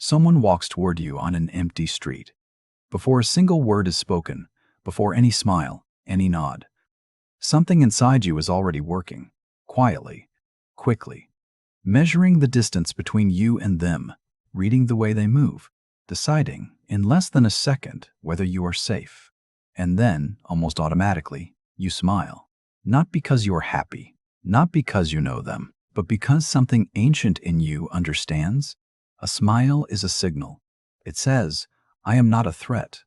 Someone walks toward you on an empty street. Before a single word is spoken, before any smile, any nod, something inside you is already working, quietly, quickly, measuring the distance between you and them, reading the way they move, deciding in less than a second whether you are safe. And then, almost automatically, you smile. Not because you are happy, not because you know them, but because something ancient in you understands. A smile is a signal. It says, I am not a threat.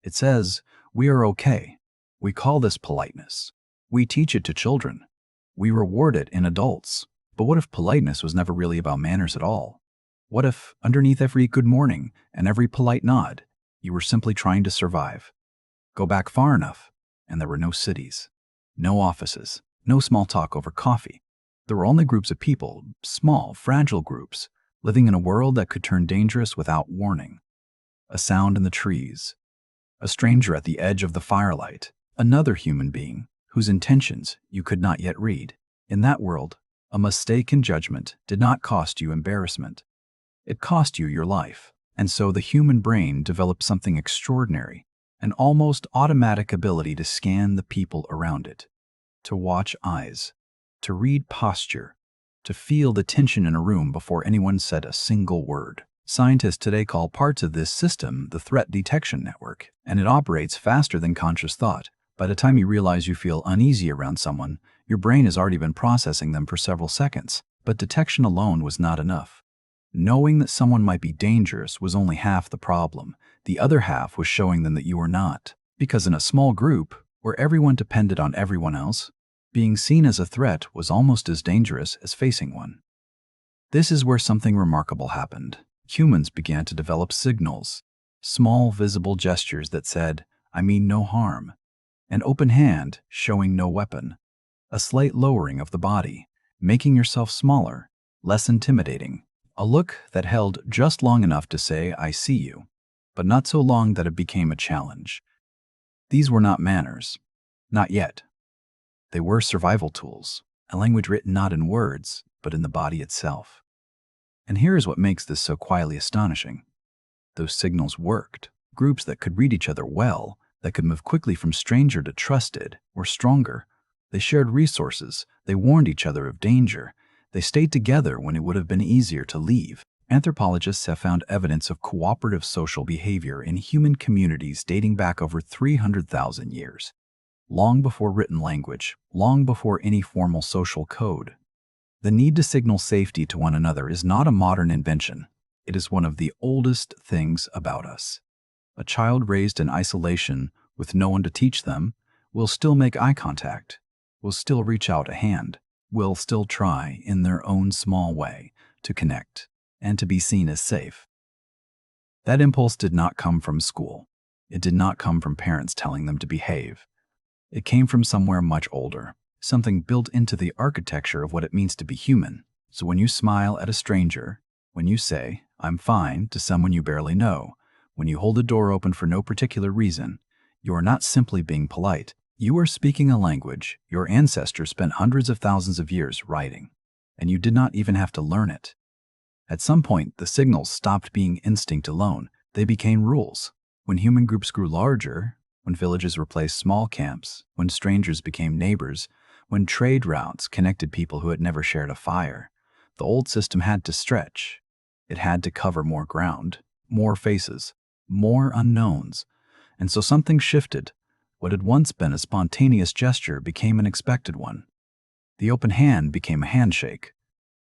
It says, we are okay. We call this politeness. We teach it to children. We reward it in adults. But what if politeness was never really about manners at all? What if, underneath every good morning and every polite nod, you were simply trying to survive? Go back far enough, and there were no cities, no offices, no small talk over coffee. There were only groups of people, small, fragile groups, living in a world that could turn dangerous without warning. A sound in the trees, a stranger at the edge of the firelight, another human being whose intentions you could not yet read. In that world, a mistake in judgment did not cost you embarrassment. It cost you your life. And so the human brain developed something extraordinary, an almost automatic ability to scan the people around it, to watch eyes, to read posture, to feel the tension in a room before anyone said a single word. Scientists today call parts of this system the threat detection network, and it operates faster than conscious thought. By the time you realize you feel uneasy around someone, your brain has already been processing them for several seconds. But detection alone was not enough. Knowing that someone might be dangerous was only half the problem. The other half was showing them that you were not. Because in a small group, where everyone depended on everyone else, being seen as a threat was almost as dangerous as facing one. This is where something remarkable happened. Humans began to develop signals, small visible gestures that said, I mean no harm, an open hand showing no weapon, a slight lowering of the body, making yourself smaller, less intimidating, a look that held just long enough to say, I see you, but not so long that it became a challenge. These were not manners, not yet. They were survival tools, a language written not in words, but in the body itself. And here is what makes this so quietly astonishing. Those signals worked. Groups that could read each other well, that could move quickly from stranger to trusted, were stronger. They shared resources. They warned each other of danger. They stayed together when it would have been easier to leave. Anthropologists have found evidence of cooperative social behavior in human communities dating back over 300,000 years. Long before written language, long before any formal social code. The need to signal safety to one another is not a modern invention. It is one of the oldest things about us. A child raised in isolation with no one to teach them will still make eye contact, will still reach out a hand, will still try in their own small way to connect and to be seen as safe. That impulse did not come from school. It did not come from parents telling them to behave. It came from somewhere much older, something built into the architecture of what it means to be human. So when you smile at a stranger, when you say, I'm fine, to someone you barely know, when you hold the door open for no particular reason, you are not simply being polite. You are speaking a language your ancestors spent hundreds of thousands of years writing, and you did not even have to learn it. At some point, the signals stopped being instinct alone. They became rules. When human groups grew larger, when villages replaced small camps, when strangers became neighbors, when trade routes connected people who had never shared a fire, the old system had to stretch. It had to cover more ground, more faces, more unknowns. And so something shifted. What had once been a spontaneous gesture became an expected one. The open hand became a handshake.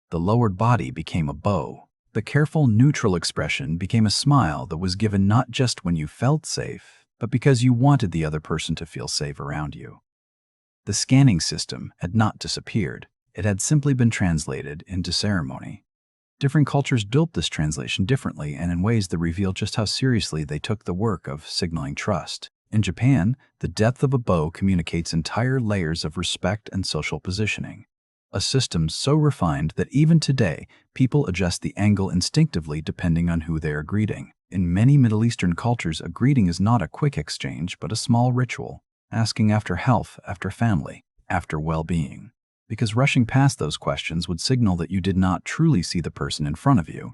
The lowered body became a bow. The careful, neutral expression became a smile that was given not just when you felt safe, but because you wanted the other person to feel safe around you. The scanning system had not disappeared. It had simply been translated into ceremony. Different cultures built this translation differently and in ways that reveal just how seriously they took the work of signaling trust. In Japan, the depth of a bow communicates entire layers of respect and social positioning. A system so refined that even today, people adjust the angle instinctively depending on who they are greeting. In many Middle Eastern cultures, a greeting is not a quick exchange, but a small ritual, asking after health, after family, after well-being. Because rushing past those questions would signal that you did not truly see the person in front of you.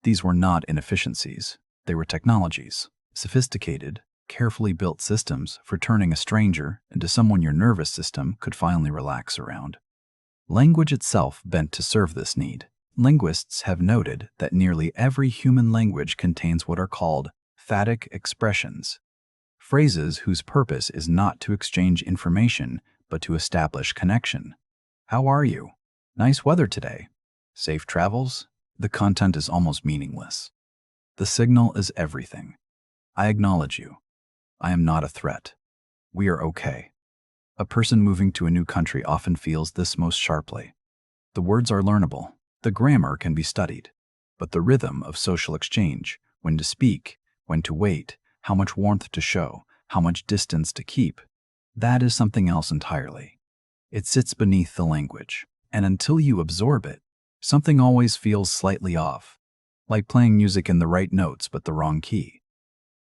These were not inefficiencies. They were technologies, sophisticated, carefully built systems for turning a stranger into someone your nervous system could finally relax around. Language itself bent to serve this need. Linguists have noted that nearly every human language contains what are called phatic expressions, phrases whose purpose is not to exchange information but to establish connection. How are you? Nice weather today. Safe travels? The content is almost meaningless. The signal is everything. I acknowledge you. I am not a threat. We are okay. A person moving to a new country often feels this most sharply. The words are learnable. The grammar can be studied. But the rhythm of social exchange, when to speak, when to wait, how much warmth to show, how much distance to keep, that is something else entirely. It sits beneath the language, and until you absorb it, something always feels slightly off, like playing music in the right notes but the wrong key.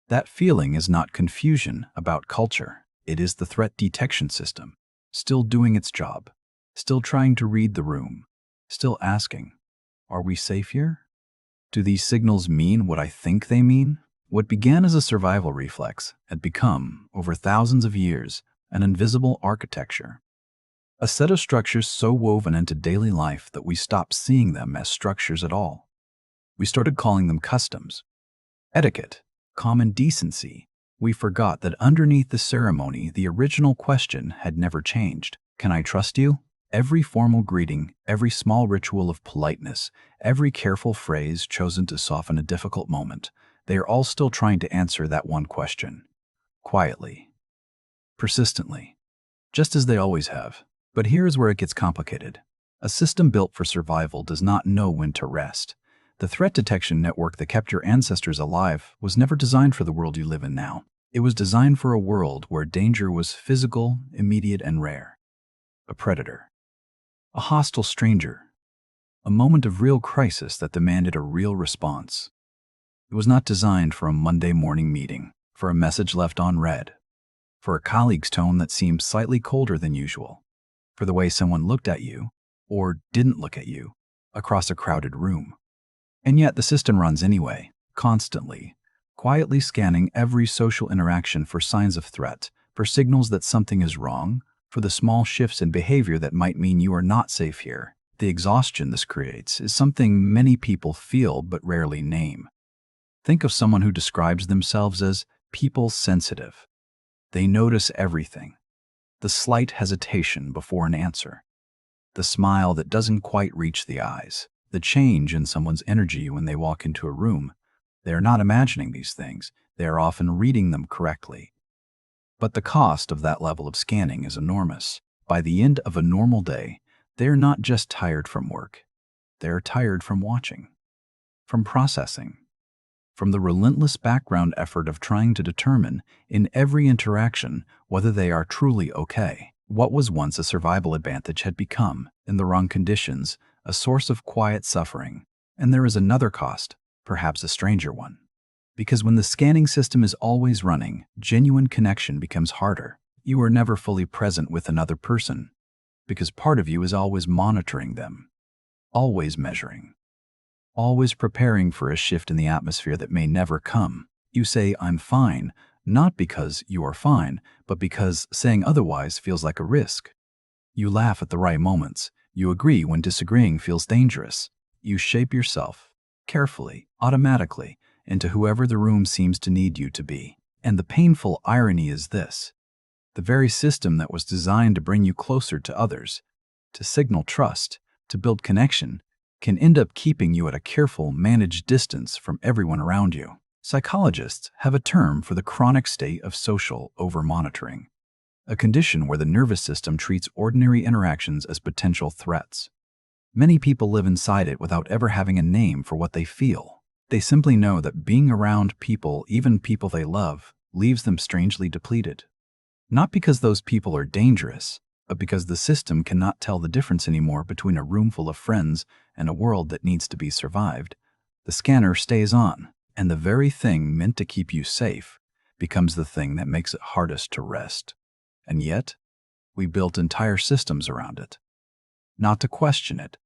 That feeling is not confusion about culture. It is the threat detection system, still doing its job, still trying to read the room, still asking, are we safe here? Do these signals mean what I think they mean? What began as a survival reflex had become, over thousands of years, an invisible architecture. A set of structures so woven into daily life that we stopped seeing them as structures at all. We started calling them customs, etiquette, common decency. We forgot that underneath the ceremony, the original question had never changed. Can I trust you? Every formal greeting, every small ritual of politeness, every careful phrase chosen to soften a difficult moment, they are all still trying to answer that one question. Quietly. Persistently. Just as they always have. But here's where it gets complicated. A system built for survival does not know when to rest. The threat detection network that kept your ancestors alive was never designed for the world you live in now. It was designed for a world where danger was physical, immediate, and rare. A predator. A hostile stranger. A moment of real crisis that demanded a real response. It was not designed for a Monday morning meeting, for a message left unread, for a colleague's tone that seemed slightly colder than usual, for the way someone looked at you, or didn't look at you, across a crowded room. And yet the system runs anyway, constantly, quietly scanning every social interaction for signs of threat, for signals that something is wrong, for the small shifts in behavior that might mean you are not safe here. The exhaustion this creates is something many people feel but rarely name. Think of someone who describes themselves as people-sensitive. They notice everything. The slight hesitation before an answer. The smile that doesn't quite reach the eyes. The change in someone's energy when they walk into a room. They are not imagining these things. They are often reading them correctly. But the cost of that level of scanning is enormous. By the end of a normal day, they are not just tired from work. They are tired from watching, from processing, from the relentless background effort of trying to determine in every interaction whether they are truly okay. What was once a survival advantage had become, in the wrong conditions, a source of quiet suffering. And there is another cost, perhaps a stranger one. Because when the scanning system is always running, genuine connection becomes harder. You are never fully present with another person, because part of you is always monitoring them, always measuring, always preparing for a shift in the atmosphere that may never come. You say, I'm fine, not because you are fine, but because saying otherwise feels like a risk. You laugh at the right moments. You agree when disagreeing feels dangerous. You shape yourself, carefully, automatically, into whoever the room seems to need you to be. And the painful irony is this. The very system that was designed to bring you closer to others, to signal trust, to build connection, can end up keeping you at a careful, managed distance from everyone around you. Psychologists have a term for the chronic state of social over-monitoring, a condition where the nervous system treats ordinary interactions as potential threats. Many people live inside it without ever having a name for what they feel. They simply know that being around people, even people they love, leaves them strangely depleted. Not because those people are dangerous, but because the system cannot tell the difference anymore between a room full of friends and a world that needs to be survived. The scanner stays on, and the very thing meant to keep you safe becomes the thing that makes it hardest to rest. And yet, we built entire systems around it. Not to question it,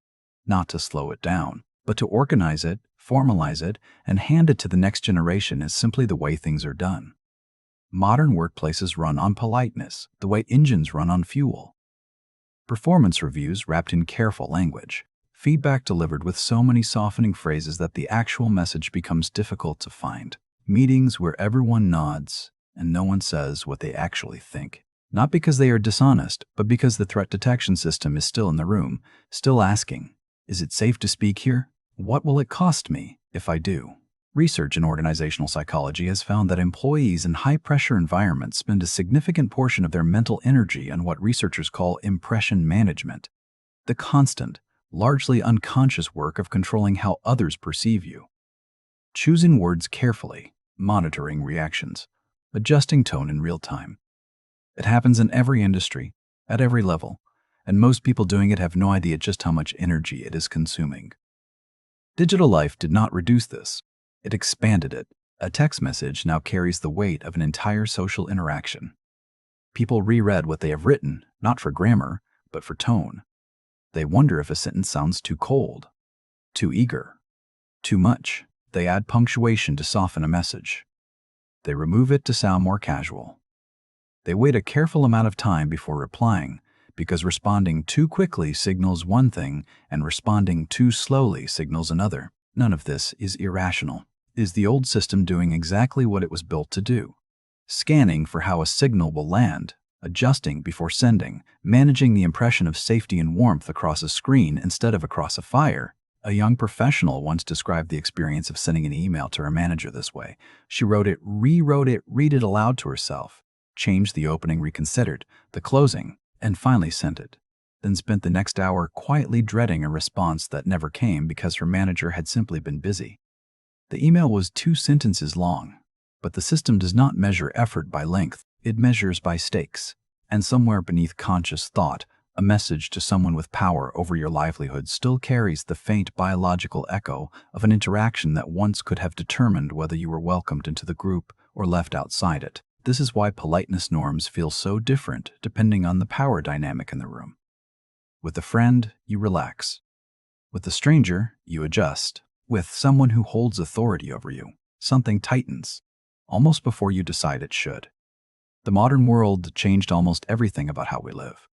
not to slow it down, but to organize it, formalize it, and hand it to the next generation is simply the way things are done. Modern workplaces run on politeness, the way engines run on fuel. Performance reviews wrapped in careful language. Feedback delivered with so many softening phrases that the actual message becomes difficult to find. Meetings where everyone nods and no one says what they actually think. Not because they are dishonest, but because the threat detection system is still in the room, still asking, is it safe to speak here? What will it cost me if I do? Research in organizational psychology has found that employees in high-pressure environments spend a significant portion of their mental energy on what researchers call impression management, the constant, largely unconscious work of controlling how others perceive you. Choosing words carefully, monitoring reactions, adjusting tone in real time. It happens in every industry, at every level, and most people doing it have no idea just how much energy it is consuming. Digital life did not reduce this. It expanded it. A text message now carries the weight of an entire social interaction. People reread what they have written, not for grammar, but for tone. They wonder if a sentence sounds too cold, too eager, too much. They add punctuation to soften a message. They remove it to sound more casual. They wait a careful amount of time before replying, because responding too quickly signals one thing and responding too slowly signals another. None of this is irrational. It is the old system doing exactly what it was built to do. Scanning for how a signal will land, adjusting before sending, managing the impression of safety and warmth across a screen instead of across a fire. A young professional once described the experience of sending an email to her manager this way. She wrote it, rewrote it, read it aloud to herself, changed the opening, reconsidered the closing, and finally sent it. Then spent the next hour quietly dreading a response that never came because her manager had simply been busy. The email was 2 sentences long, but the system does not measure effort by length, it measures by stakes. And somewhere beneath conscious thought, a message to someone with power over your livelihood still carries the faint biological echo of an interaction that once could have determined whether you were welcomed into the group or left outside it. This is why politeness norms feel so different depending on the power dynamic in the room. With a friend, you relax. With a stranger, you adjust. With someone who holds authority over you, something tightens, almost before you decide it should. The modern world changed almost everything about how we live.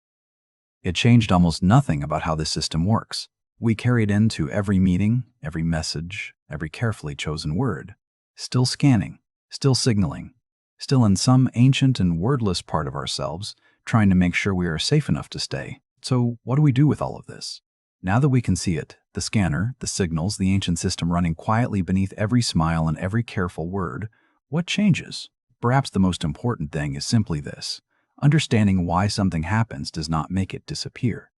It changed almost nothing about how this system works. We carry it into every meeting, every message, every carefully chosen word. Still scanning, still signaling, still in some ancient and wordless part of ourselves, trying to make sure we are safe enough to stay. So what do we do with all of this? Now that we can see it, the scanner, the signals, the ancient system running quietly beneath every smile and every careful word, what changes? Perhaps the most important thing is simply this. Understanding why something happens does not make it disappear,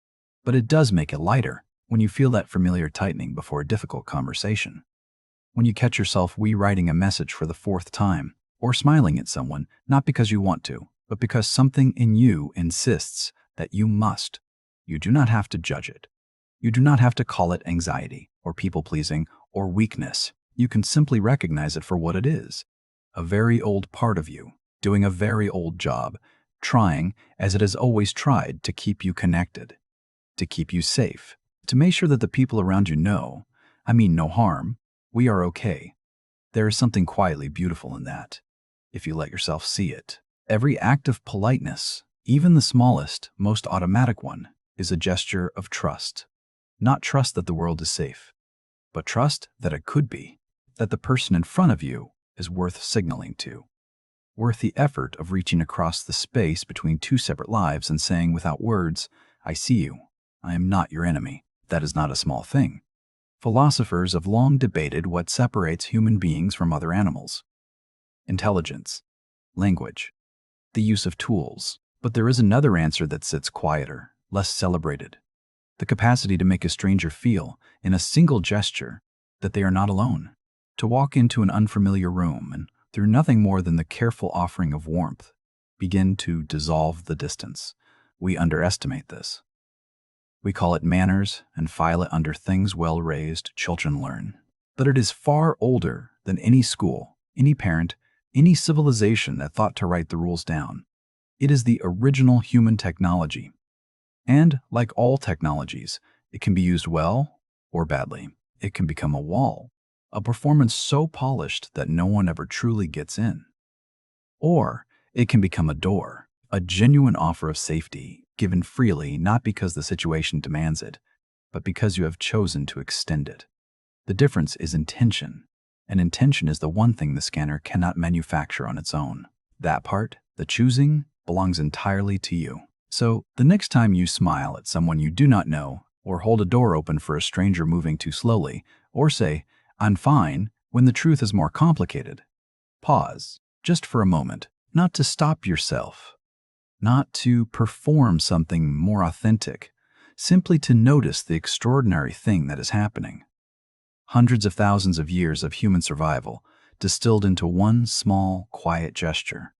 but it does make it lighter when you feel that familiar tightening before a difficult conversation. When you catch yourself rewriting a message for the 4th time, or smiling at someone, not because you want to, but because something in you insists that you must. You do not have to judge it. You do not have to call it anxiety, or people-pleasing, or weakness. You can simply recognize it for what it is. A very old part of you, doing a very old job, trying, as it has always tried, to keep you connected, to keep you safe, to make sure that the people around you know, I mean no harm, we are okay. There is something quietly beautiful in that, if you let yourself see it. Every act of politeness, even the smallest, most automatic one, is a gesture of trust. Not trust that the world is safe, but trust that it could be, that the person in front of you is worth signaling to. Worth the effort of reaching across the space between 2 separate lives and saying without words, I see you, I am not your enemy. That is not a small thing. Philosophers have long debated what separates human beings from other animals. Intelligence, language, the use of tools. But there is another answer that sits quieter, less celebrated. The capacity to make a stranger feel, in a single gesture, that they are not alone. To walk into an unfamiliar room and, through nothing more than the careful offering of warmth, begin to dissolve the distance. We underestimate this. We call it manners and file it under things well-raised children learn. But it is far older than any school, any parent, any civilization that thought to write the rules down. It is the original human technology. And, like all technologies, it can be used well or badly. It can become a wall, a performance so polished that no one ever truly gets in. Or it can become a door, a genuine offer of safety, given freely not because the situation demands it, but because you have chosen to extend it. The difference is intention, and intention is the one thing the scanner cannot manufacture on its own. That part, the choosing, belongs entirely to you. So, the next time you smile at someone you do not know, or hold a door open for a stranger moving too slowly, or say, "I'm fine," when the truth is more complicated, pause, just for a moment, not to stop yourself, not to perform something more authentic, simply to notice the extraordinary thing that is happening. Hundreds of thousands of years of human survival distilled into one small, quiet gesture.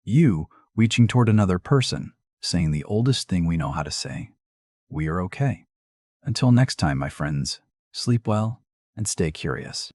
You reaching toward another person, saying the oldest thing we know how to say, "We are okay." Until next time, my friends, sleep well and stay curious.